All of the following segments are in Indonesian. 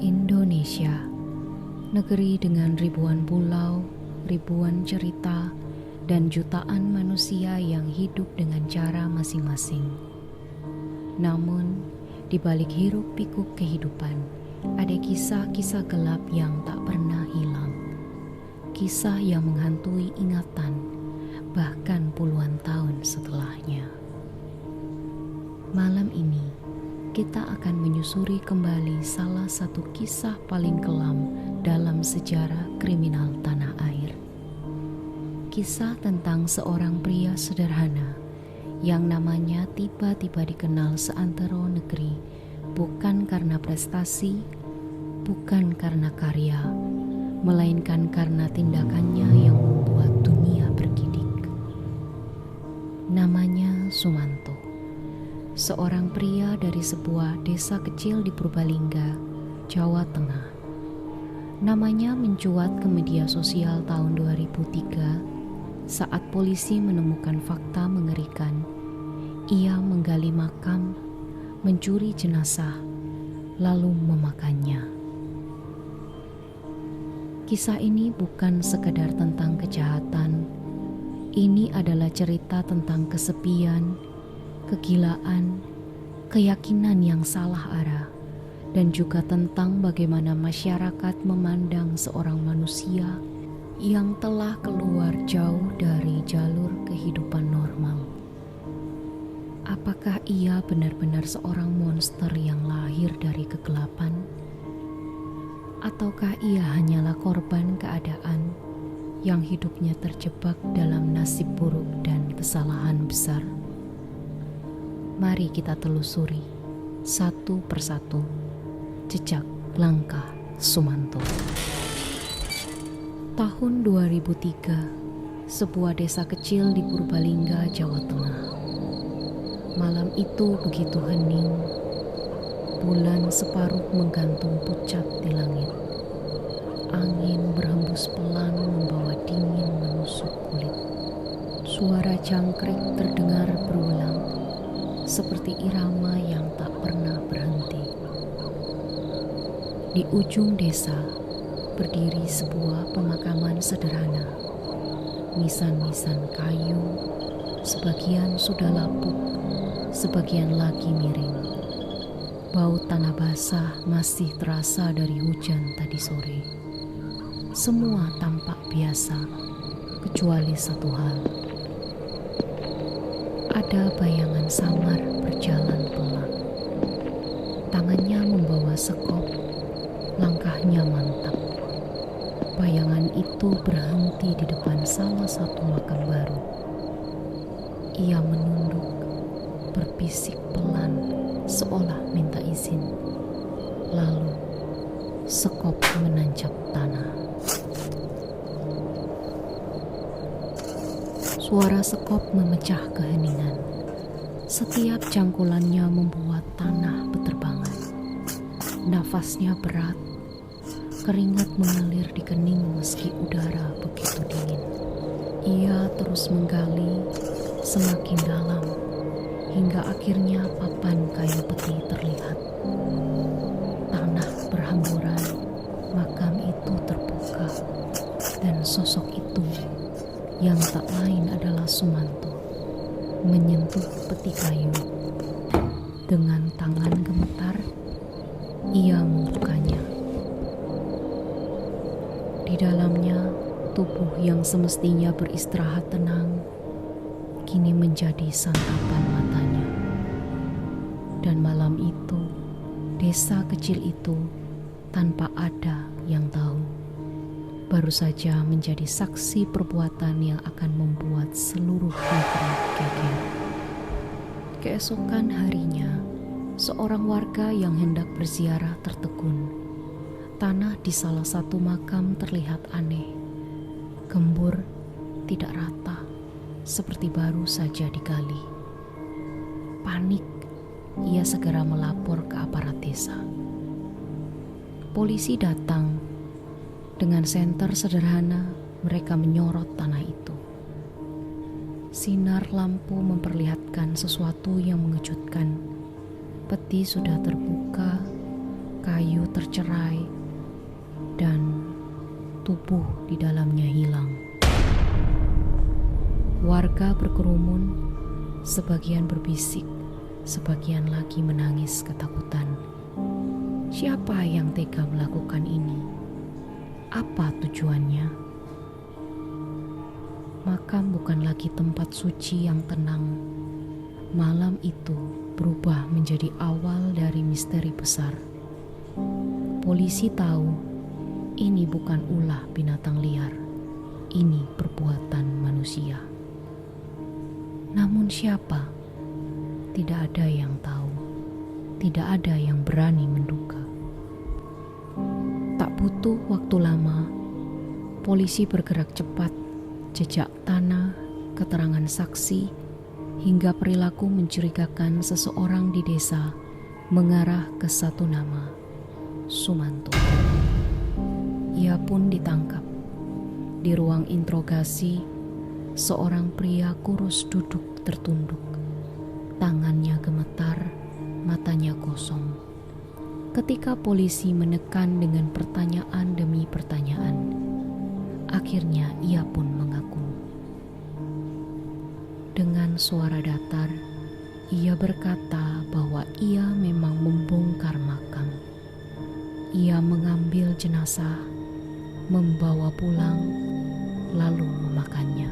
Indonesia, negeri dengan ribuan pulau, ribuan cerita, dan jutaan manusia yang hidup dengan cara masing-masing. Namun, di balik hiruk-pikuk kehidupan, ada kisah-kisah gelap yang tak pernah hilang. Kisah yang menghantui ingatan, bahkan puluhan tahun setelahnya. Malam ini, kita akan menyusuri kembali salah satu kisah paling kelam dalam sejarah kriminal tanah air. Kisah tentang seorang pria sederhana yang namanya tiba-tiba dikenal seantero negeri, bukan karena prestasi, bukan karena karya, melainkan karena tindakannya yang membuat dunia bergidik. Namanya Sumanto, seorang pria dari sebuah desa kecil di Purbalingga, Jawa Tengah. Namanya mencuat ke media sosial tahun 2003 saat polisi menemukan fakta mengerikan. Ia menggali makam, mencuri jenazah, lalu memakannya. Kisah ini bukan sekadar tentang kejahatan. Ini adalah cerita tentang kesepian, kegilaan, keyakinan yang salah arah, dan juga tentang bagaimana masyarakat memandang seorang manusia yang telah keluar jauh dari jalur kehidupan normal. Apakah ia benar-benar seorang monster yang lahir dari kegelapan? Ataukah ia hanyalah korban keadaan yang hidupnya terjebak dalam nasib buruk dan kesalahan besar? Mari kita telusuri satu persatu jejak langkah Sumanto. Tahun 2003, sebuah desa kecil di Purbalingga, Jawa Tengah. Malam itu begitu hening, bulan separuh menggantung pucat di langit. Angin berhembus pelan membawa dingin menusuk kulit. Suara jangkrik terdengar berulang, seperti irama yang tak pernah berhenti. Di ujung desa berdiri sebuah pemakaman sederhana. Nisan-nisan kayu, sebagian sudah lapuk, sebagian lagi miring. Bau tanah basah masih terasa dari hujan tadi sore. Semua tampak biasa, kecuali satu hal. Ada bayangan samar berjalan pelan. Tangannya membawa sekop, langkahnya mantap. Bayangan itu berhenti di depan salah satu makam baru. Ia menunduk, berbisik pelan, seolah minta izin. Lalu, sekop menancap tanah. Suara sekop memecah keheningan. Setiap cangkulannya membuat tanah beterbangan. Nafasnya berat, keringat mengalir di kening meski udara begitu dingin. Ia terus menggali semakin dalam, hingga akhirnya papan kayu peti terlihat. Tanah berhamburan, makam itu terbuka, dan sosok itu yang tak lain adalah Sumanto menyentuh peti kayu. Dengan tangan gemetar, ia membukanya. Di dalamnya, tubuh yang semestinya beristirahat tenang kini menjadi santapan matanya. Dan malam itu, desa kecil itu tanpa ada yang tahu, baru saja menjadi saksi perbuatan yang akan membuat seluruh negeri geger. Keesokan harinya, seorang warga yang hendak berziarah tertegun. Tanah di salah satu makam terlihat aneh, gembur, tidak rata, seperti baru saja digali. Panik, ia segera melapor ke aparat desa. Polisi datang. Dengan senter sederhana, mereka menyorot tanah itu. Sinar lampu memperlihatkan sesuatu yang mengejutkan. Peti sudah terbuka, kayu tercerai dan tubuh di dalamnya hilang. Warga berkerumun, sebagian berbisik, sebagian lagi menangis ketakutan. Siapa yang tega melakukan ini? Apa tujuannya? Makam bukan lagi tempat suci yang tenang. Malam itu berubah menjadi awal dari misteri besar. Polisi tahu ini bukan ulah binatang liar, ini perbuatan manusia. Namun siapa? Tidak ada yang tahu, tidak ada yang berani menduga. Tak butuh waktu lama, polisi bergerak cepat. Jejak tanah, keterangan saksi, hingga perilaku mencurigakan seseorang di desa mengarah ke satu nama, Sumanto. Ia pun ditangkap. Di ruang interogasi, seorang pria kurus duduk tertunduk. Tangannya gemetar, matanya kosong. Ketika polisi menekan dengan pertanyaan demi pertanyaan, akhirnya ia pun mengaku. Dengan suara datar, ia berkata bahwa ia memang membongkar makam. Ia mengambil jenazah, membawa pulang, lalu memakannya.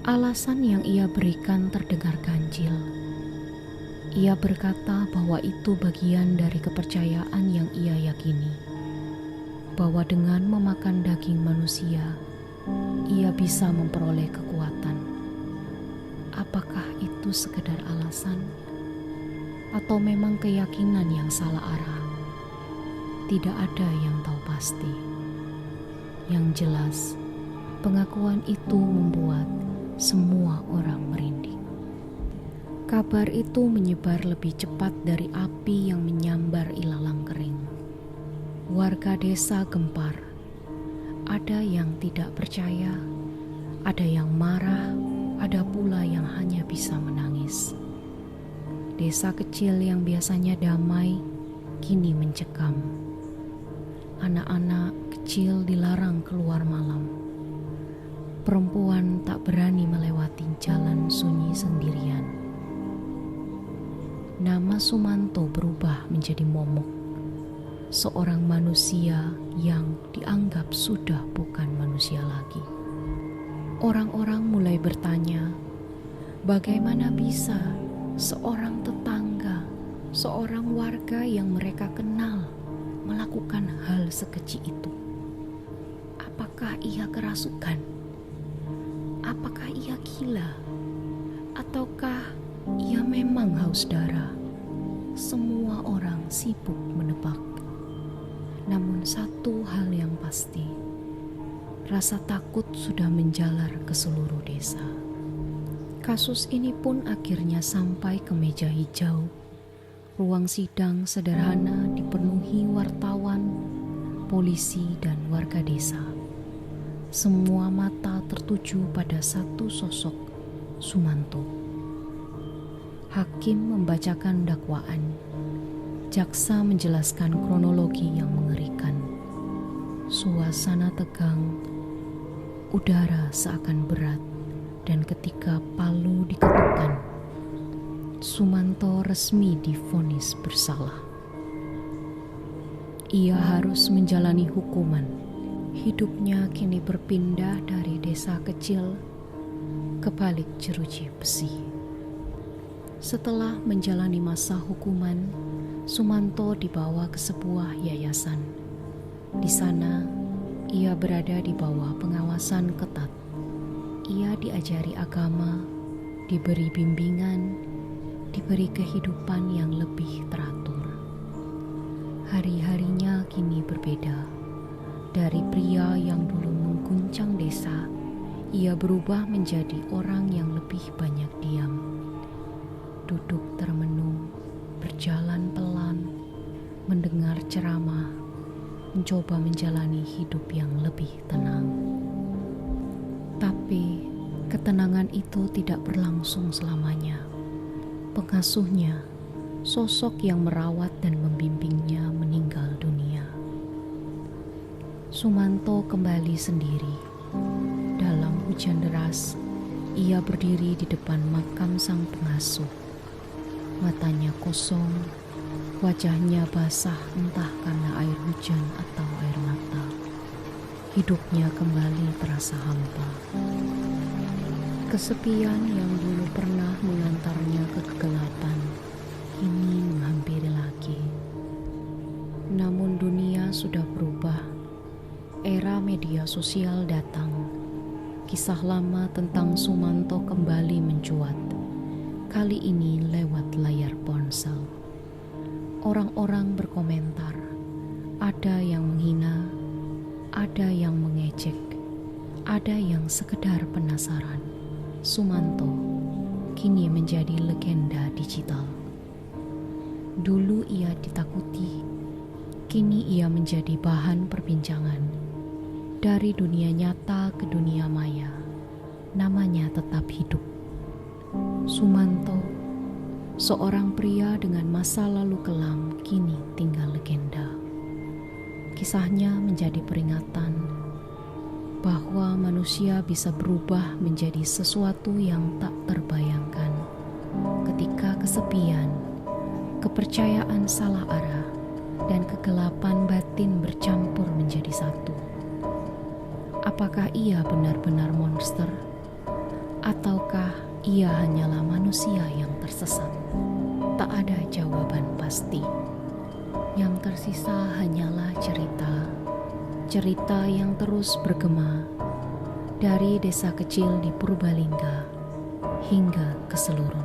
Alasan yang ia berikan terdengar ganjil. Ia berkata bahwa itu bagian dari kepercayaan yang ia yakini, bahwa dengan memakan daging manusia, ia bisa memperoleh kekuatan. Apakah itu sekedar alasan? Atau memang keyakinan yang salah arah? Tidak ada yang tahu pasti. Yang jelas, pengakuan itu membuat semua orang merinding. Kabar itu menyebar lebih cepat dari api yang menyambar ilalang kering. Warga desa gempar. Ada yang tidak percaya, ada yang marah, ada pula yang hanya bisa menangis. Desa kecil yang biasanya damai kini mencekam. Anak-anak kecil dilarang keluar malam. Perempuan tak berani melewati jalan sunyi sendirian. Nama Sumanto berubah menjadi momok, seorang manusia yang dianggap sudah bukan manusia lagi. Orang-orang mulai bertanya, bagaimana bisa seorang tetangga, seorang warga yang mereka kenal melakukan hal sekecil itu? Apakah ia kerasukan? Apakah ia gila? Ataukah ia memang haus darah? Semua orang sibuk menebak. Namun satu hal yang pasti, rasa takut sudah menjalar ke seluruh desa. Kasus ini pun akhirnya sampai ke meja hijau. Ruang sidang sederhana dipenuhi wartawan, polisi, dan warga desa. Semua mata tertuju pada satu sosok, Sumanto. Hakim membacakan dakwaan. Jaksa menjelaskan kronologi yang mengerikan. Suasana tegang, udara seakan berat, dan ketika palu diketukkan, Sumanto resmi divonis bersalah. Ia harus menjalani hukuman. Hidupnya kini berpindah dari desa kecil ke balik jeruji besi. Setelah menjalani masa hukuman, Sumanto dibawa ke sebuah yayasan. Di sana, ia berada di bawah pengawasan ketat. Ia diajari agama, diberi bimbingan, diberi kehidupan yang lebih teratur. Hari-harinya kini berbeda. Dari pria yang dulu mengguncang desa, ia berubah menjadi orang yang lebih banyak diam. Duduk termenung, berjalan pelan, mendengar ceramah, mencoba menjalani hidup yang lebih tenang. Tapi ketenangan itu tidak berlangsung selamanya. Pengasuhnya, sosok yang merawat dan membimbingnya, meninggal. Sumanto kembali sendiri. Dalam hujan deras, ia berdiri di depan makam sang pengasuh. Matanya kosong, wajahnya basah entah karena air hujan atau air mata. Hidupnya kembali terasa hampa. Kesepian yang dulu pernah mengantarnya ke kegelapan, kini menghampiri lagi. Namun dunia sudah berubah. Era media sosial datang. Kisah lama tentang Sumanto kembali mencuat. Kali ini lewat layar ponsel. Orang-orang berkomentar. Ada yang menghina, ada yang mengejek, ada yang sekedar penasaran. Sumanto kini menjadi legenda digital. Dulu ia ditakuti, kini ia menjadi bahan perbincangan. Dari dunia nyata ke dunia maya, namanya tetap hidup. Sumanto, seorang pria dengan masa lalu kelam, kini tinggal legenda. Kisahnya menjadi peringatan bahwa manusia bisa berubah menjadi sesuatu yang tak terbayangkan ketika kesepian, kepercayaan salah arah, dan kegelapan batin bercampur menjadi satu. Apakah ia benar-benar monster? Ataukah ia hanyalah manusia yang tersesat? Tak ada jawaban pasti. Yang tersisa hanyalah cerita yang terus bergema dari desa kecil di Purbalingga hingga ke seluruh